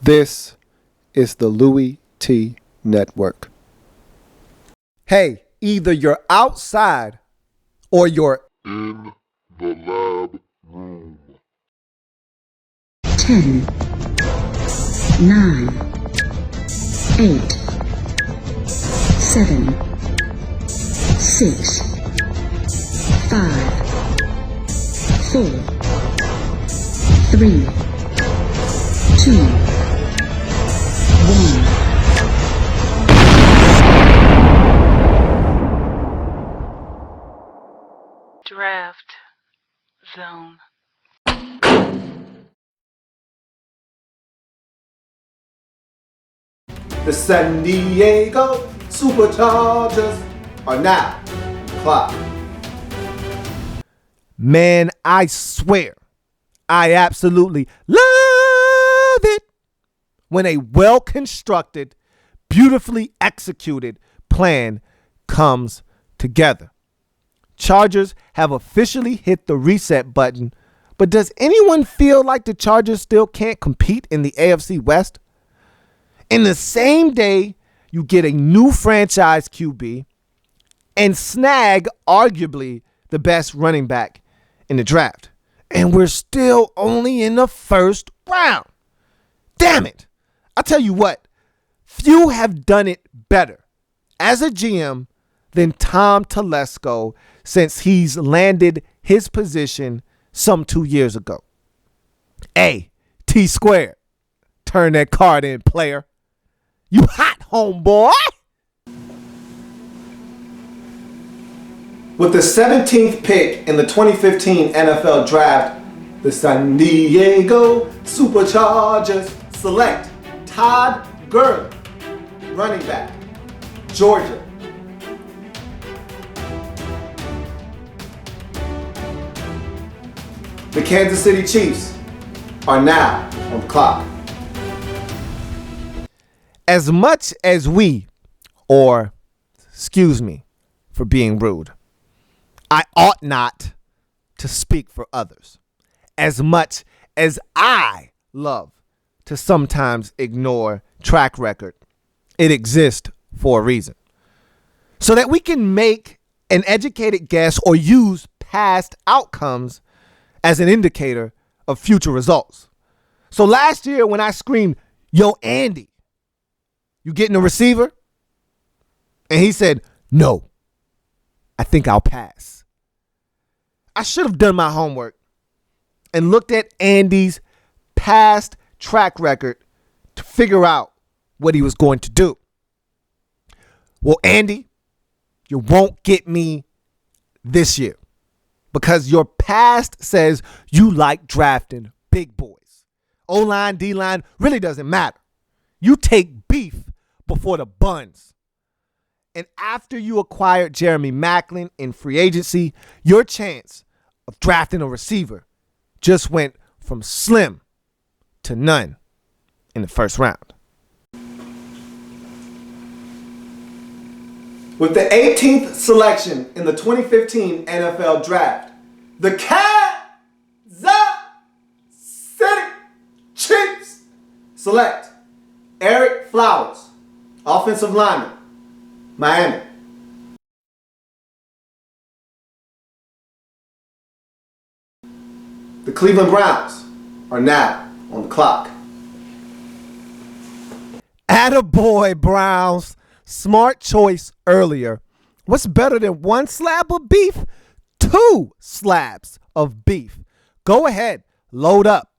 This is the Louie T Network. Hey, either you're outside or you're in the lab room. 10, 9, 8, 7, 6, 5, 4, 3, 2, 1. Draft Zone. The San Diego Superchargers are now on the clock. Man, I swear, I absolutely love it when a well-constructed, beautifully executed plan comes together. Chargers have officially hit the reset button, but does anyone feel like the Chargers still can't compete in the AFC West? In the same day, you get a new franchise QB and snag arguably the best running back in the draft. And we're still only in the first round. Damn it. I'll tell you what, few have done it better as a GM than Tom Telesco since he's landed his position some 2 years ago. A, T squared. Turn that card in, player. You hot, homeboy. With the 17th pick in the 2015 NFL Draft, the San Diego Superchargers select Todd Gurley, running back, Georgia. The Kansas City Chiefs are now on the clock. As much as we, or excuse me for being rude, I ought not to speak for others. As much as I love to sometimes ignore track record, it exists for a reason. So that we can make an educated guess or use past outcomes as an indicator of future results. So last year when I screamed, "Yo, Andy, you getting a receiver?" And he said, "No, I think I'll pass." I should have done my homework and looked at Andy's past track record to figure out what he was going to do. Well, Andy, you won't get me this year because your past says you like drafting big boys. O-line, D-line really doesn't matter. You take beef before the buns. And after you acquired Jeremy Maclin in free agency, your chance of drafting a receiver just went from slim to none in the first round. With the 18th selection in the 2015 NFL Draft, the Kansas City Chiefs select Eric Flowers, offensive lineman, Miami. The Cleveland Browns are now on the clock. Attaboy, Browns. Smart choice earlier. What's better than one slab of beef? 2 slabs of beef. Go ahead, load up.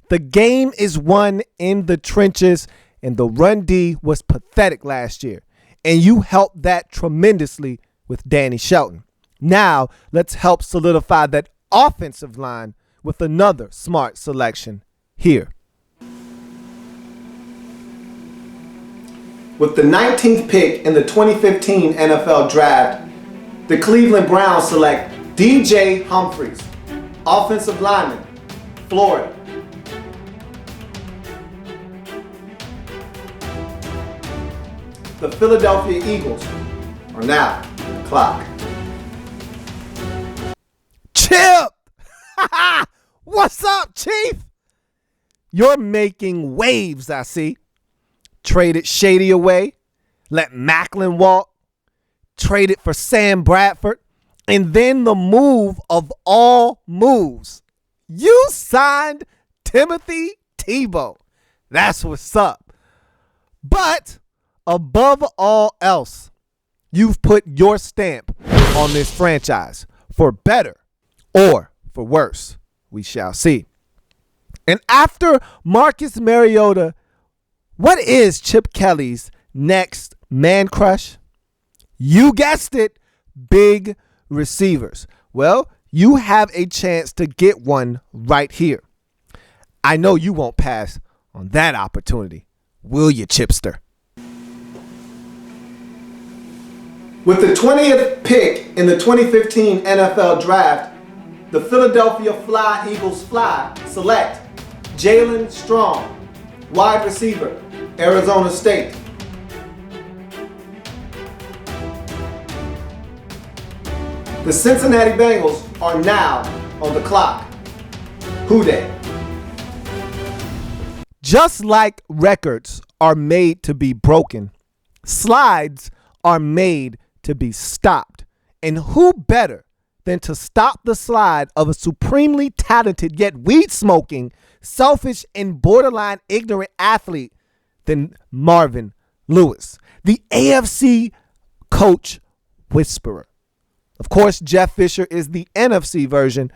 The game is won in the trenches, and the run D was pathetic last year. And you helped that tremendously with Danny Shelton. Now, let's help solidify that offensive line with another smart selection here. With the 19th pick in the 2015 NFL Draft, the Cleveland Browns select DJ Humphries, offensive lineman, Florida. The Philadelphia Eagles are now on the clock. Chip! What's up, Chief? You're making waves, I see. Traded Shady away, let Macklin walk, traded for Sam Bradford, and then the move of all moves. You signed Timothy Tebow. That's what's up. But above all else, you've put your stamp on this franchise for better or for worse. We shall see. And after Marcus Mariota, what is Chip Kelly's next man crush? You guessed it, big receivers. Well, you have a chance to get one right here. I know you won't pass on that opportunity, will you, Chipster? With the 20th pick in the 2015 NFL Draft, the Philadelphia Fly Eagles select Jalen Strong, wide receiver, Arizona State. The Cincinnati Bengals are now on the clock. Who dey? Just like records are made to be broken, slides are made to be stopped. And who better than to stop the slide of a supremely talented yet weed-smoking, selfish, and borderline ignorant athlete than Marvin Lewis, the AFC coach whisperer. Of course, Jeff Fisher is the NFC version.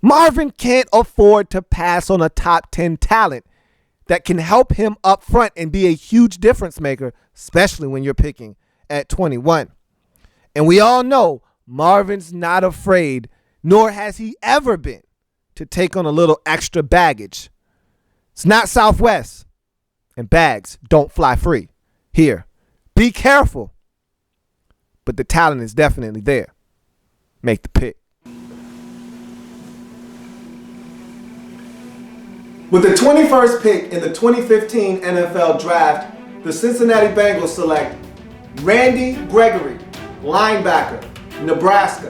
Marvin can't afford to pass on a top 10 talent that can help him up front and be a huge difference maker, especially when you're picking at 21. And we all know Marvin's not afraid, nor has he ever been, to take on a little extra baggage. It's not Southwest, and bags don't fly free. Here, be careful. But the talent is definitely there. Make the pick. With the 21st pick in the 2015 NFL Draft, the Cincinnati Bengals select Randy Gregory, linebacker, Nebraska.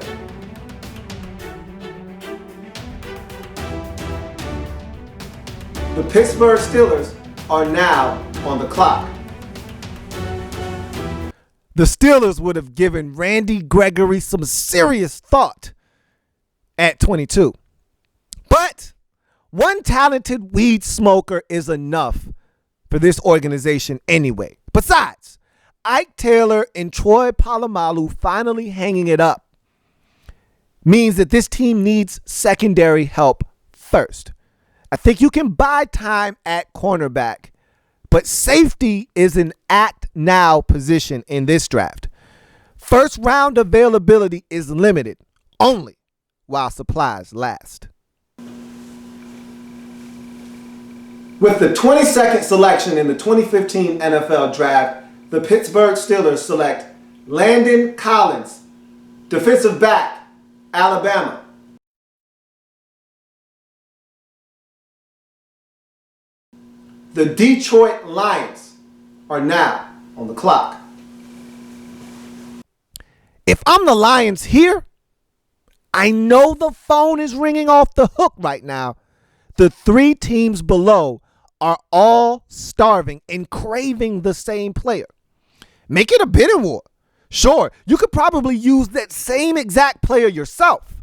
The Pittsburgh Steelers are now on the clock. The Steelers would have given Randy Gregory some serious thought at 22. But one talented weed smoker is enough for this organization anyway. Besides, Ike Taylor and Troy Polamalu finally hanging it up means that this team needs secondary help first. I think you can buy time at cornerback, but safety is an act now position in this draft. First round availability is limited only while supplies last. With the 22nd selection in the 2015 NFL Draft, the Pittsburgh Steelers select Landon Collins, defensive back, Alabama. The Detroit Lions are now on the clock. If I'm the Lions here, I know the phone is ringing off the hook right now. The three teams below are all starving and craving the same player. Make it a bidding war. Sure, you could probably use that same exact player yourself,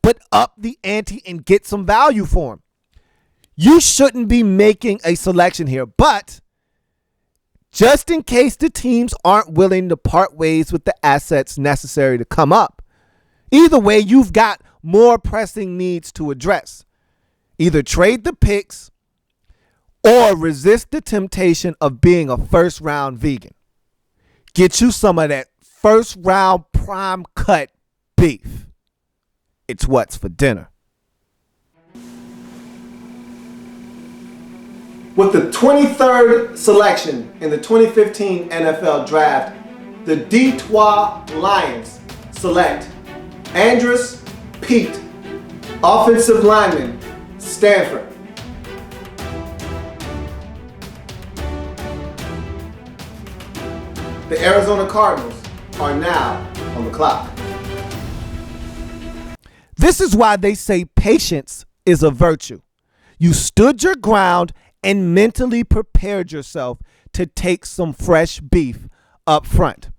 but up the ante and get some value for him. You shouldn't be making a selection here, but just in case the teams aren't willing to part ways with the assets necessary to come up, either way, you've got more pressing needs to address. Either trade the picks or resist the temptation of being a first-round vegan. Get you some of that first-round prime cut beef. It's what's for dinner. With the 23rd selection in the 2015 NFL Draft, the Detroit Lions select Andrus Peat, offensive lineman, Stanford. The Arizona Cardinals are now on the clock. This is why they say patience is a virtue. You stood your ground and mentally prepared yourself to take some fresh beef up front.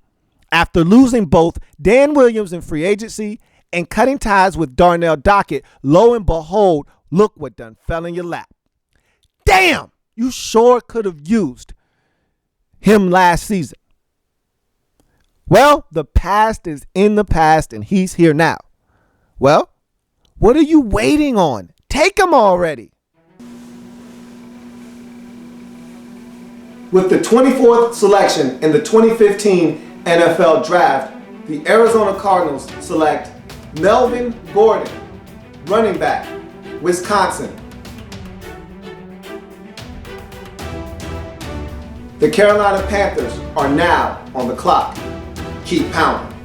After losing both Dan Williams in free agency and cutting ties with Darnell Dockett, lo and behold, look what done fell in your lap. Damn, you sure could have used him last season. Well, the past is in the past and he's here now. Well, what are you waiting on? Take him already. With the 24th selection in the 2015 NFL Draft, the Arizona Cardinals select Melvin Gordon, running back, Wisconsin. The Carolina Panthers are now on the clock. Keep pounding.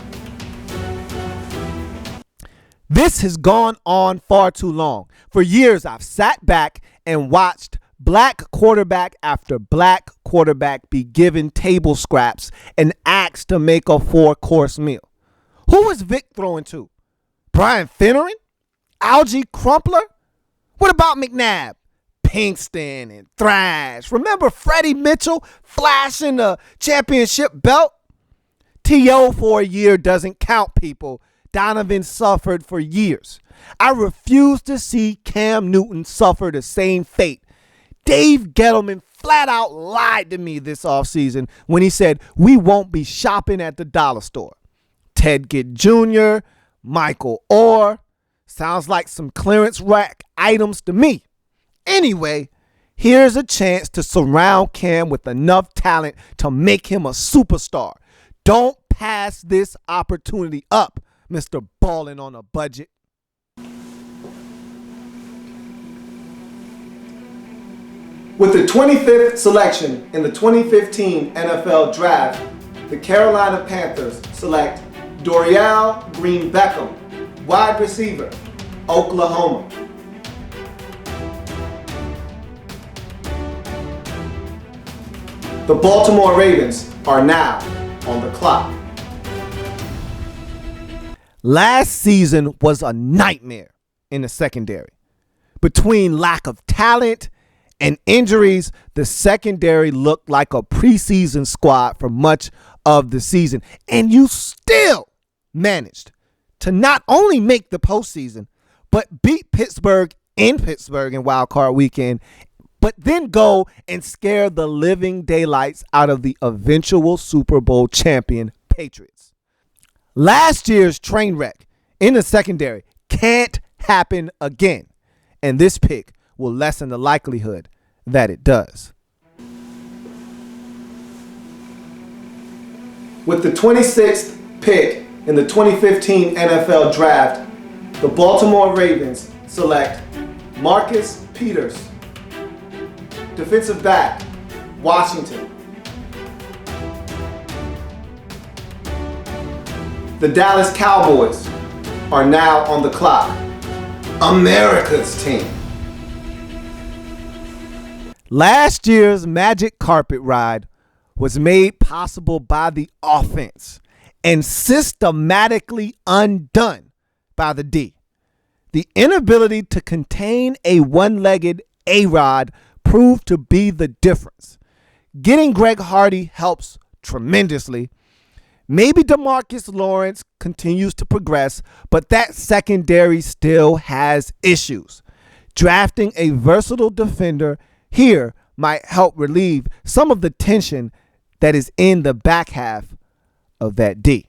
This has gone on far too long. For years, I've sat back and watched black quarterback after black quarterback be given table scraps and asked to make a 4-course meal. Who was Vic throwing to? Brian Finneran? Algie Crumpler? What about McNabb? Pinkston and Thrash. Remember Freddie Mitchell flashing the championship belt? T.O. for a year doesn't count, people. Donovan suffered for years. I refuse to see Cam Newton suffer the same fate. Dave Gettleman flat out lied to me this offseason when he said we won't be shopping at the dollar store. Ted Ginn Jr., Michael Orr. Sounds like some clearance rack items to me. Anyway, here's a chance to surround Cam with enough talent to make him a superstar. Don't pass this opportunity up, Mr. Ballin' on a budget. With the 25th selection in the 2015 NFL Draft, the Carolina Panthers select Dorial Green-Beckham, wide receiver, Oklahoma. The Baltimore Ravens are now on the clock. Last season was a nightmare in the secondary. Between lack of talent and injuries, the secondary looked like a preseason squad for much of the season. And you still managed to not only make the postseason, but beat Pittsburgh in Wild Card Weekend, but then go and scare the living daylights out of the eventual Super Bowl champion Patriots. Last year's train wreck in the secondary can't happen again, and this pick will lessen the likelihood that it does. With the 26th pick in the 2015 NFL Draft, the Baltimore Ravens select Marcus Peters, defensive back, Washington. The Dallas Cowboys are now on the clock. America's team. Last year's magic carpet ride was made possible by the offense and systematically undone by the D. The inability to contain a one-legged A-Rod proved to be the difference. Getting Greg Hardy helps tremendously. Maybe DeMarcus Lawrence continues to progress, but that secondary still has issues. Drafting a versatile defender here might help relieve some of the tension that is in the back half of that D.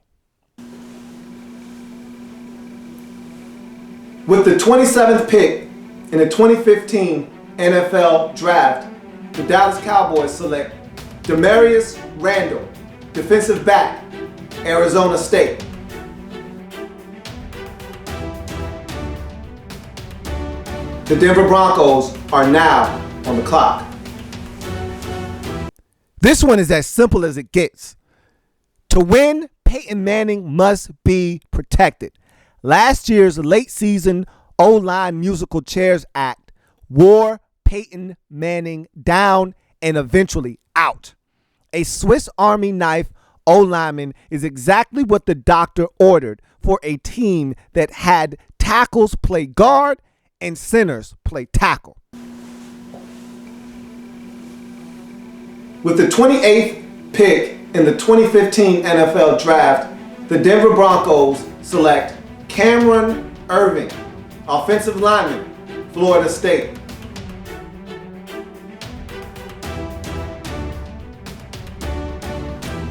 With the 27th pick in the 2015 NFL Draft, the Dallas Cowboys select Demarius Randall, defensive back, Arizona State. The Denver Broncos are now on the clock. This one is as simple as it gets. To win, Peyton Manning must be protected. Last year's late season O-line musical chairs act wore Peyton Manning down and eventually out. A Swiss Army knife O-lineman is exactly what the doctor ordered for a team that had tackles play guard and centers play tackle. With the 28th pick in the 2015 NFL Draft, the Denver Broncos select Cameron Irving, offensive lineman, Florida State.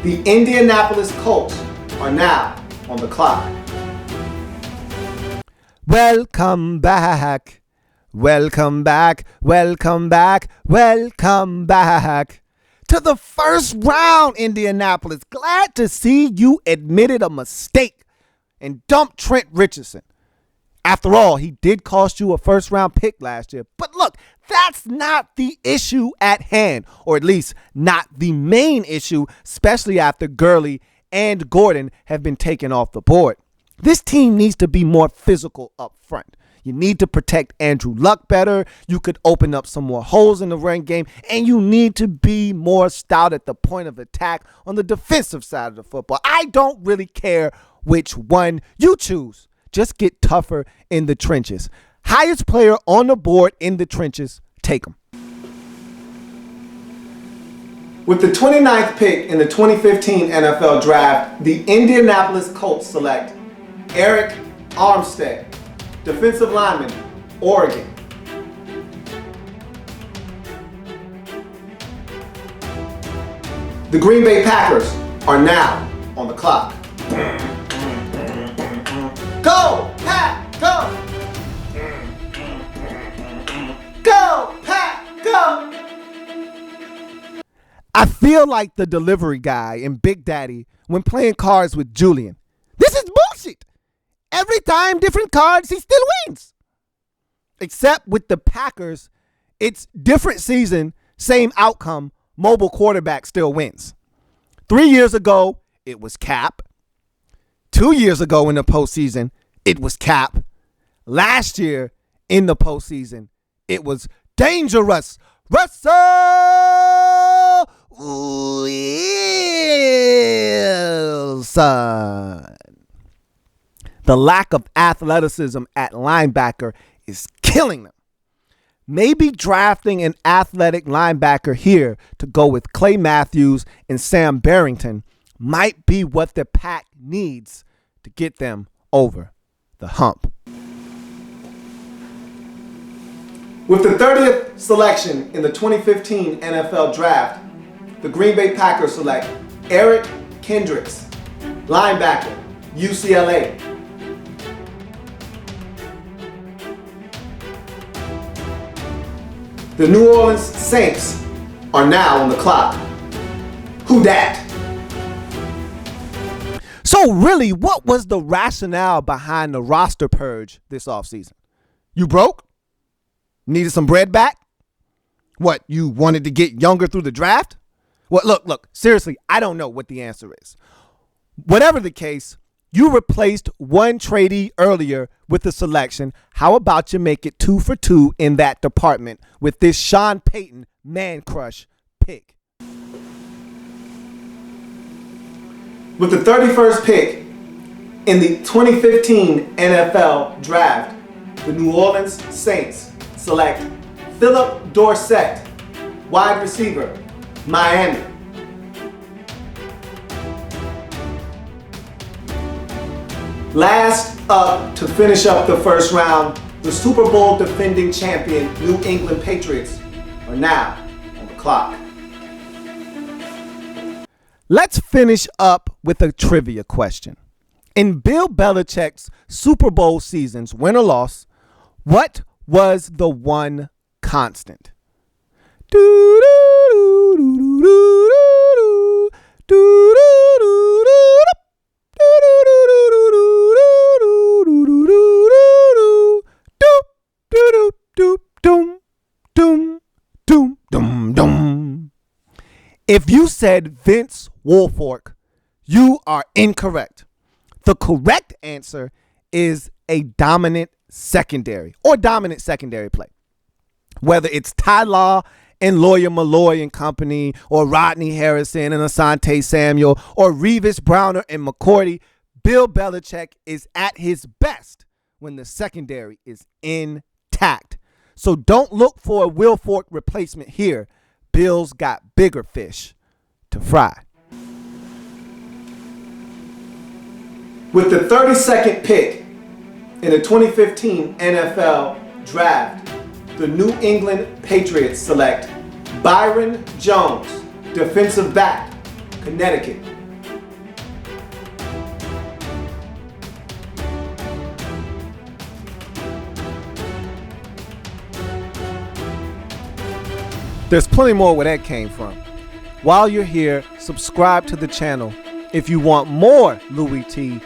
The Indianapolis Colts are now on the clock. Welcome back. Welcome back. Welcome back. Welcome back to the first round, Indianapolis. Glad to see you admitted a mistake and dumped Trent Richardson. After all, he did cost you a first round pick last year. But look, that's not the issue at hand, or at least not the main issue, especially after Gurley and Gordon have been taken off the board. This team needs to be more physical up front. You need to protect Andrew Luck better. You could open up some more holes in the run game, and you need to be more stout at the point of attack on the defensive side of the football. I don't really care which one you choose. Just get tougher in the trenches. Highest player on the board in the trenches, take him. With the 29th pick in the 2015 NFL Draft, the Indianapolis Colts select Eric Armstead, defensive lineman, Oregon. The Green Bay Packers are now on the clock. Go, Pack, go! Go, Pack, go! I feel like the delivery guy in Big Daddy when playing cards with Julian. This is bullshit. Every time different cards, he still wins. Except with the Packers, it's different season, same outcome, mobile quarterback still wins. 3 years ago, it was Cap. 2 years ago in the postseason, it was Cap. Last year in the postseason, it was dangerous Russell Wilson. The lack of athleticism at linebacker is killing them. Maybe drafting an athletic linebacker here to go with Clay Matthews and Sam Barrington might be what the Pack needs to get them over the hump. With the 30th selection in the 2015 NFL Draft, the Green Bay Packers select Eric Kendricks, linebacker, UCLA. The New Orleans Saints are now on the clock. Who dat? So really, what was the rationale behind the roster purge this offseason? You broke? Needed some bread back? What, you wanted to get younger through the draft? Well, look, seriously, I don't know what the answer is. Whatever the case, you replaced one tradee earlier with the selection. How about you make it 2 for 2 in that department with this Sean Payton man crush pick? With the 31st pick in the 2015 NFL Draft, the New Orleans Saints select Philip Dorsett, wide receiver, Miami. Last up to finish up the first round, the Super Bowl defending champion New England Patriots are now on the clock. Let's finish up with a trivia question. In Bill Belichick's Super Bowl seasons, win or loss, what was the one constant? If you said Vince Wilfork, you are incorrect. The correct answer is a dominant secondary or dominant secondary play. Whether it's Ty Law and Lawyer Malloy and company, or Rodney Harrison and Asante Samuel, or Revis Browner and McCourty, Bill Belichick is at his best when the secondary is intact. So don't look for a Wilfork replacement here. Bills got bigger fish to fry. With the 32nd pick in the 2015 NFL Draft, the New England Patriots select Byron Jones, defensive back, Connecticut. There's plenty more where that came from. While you're here, subscribe to the channel. If you want more Louie T,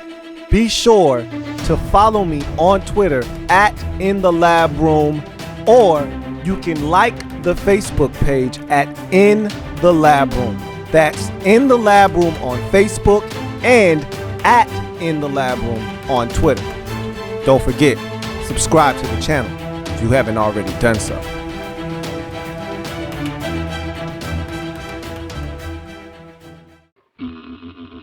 be sure to follow me on Twitter at In the Lab Room, or you can like the Facebook page at In the Lab Room. That's In the Lab Room on Facebook and at In the Lab Room on Twitter. Don't forget, subscribe to the channel if you haven't already done so. Mm-hmm.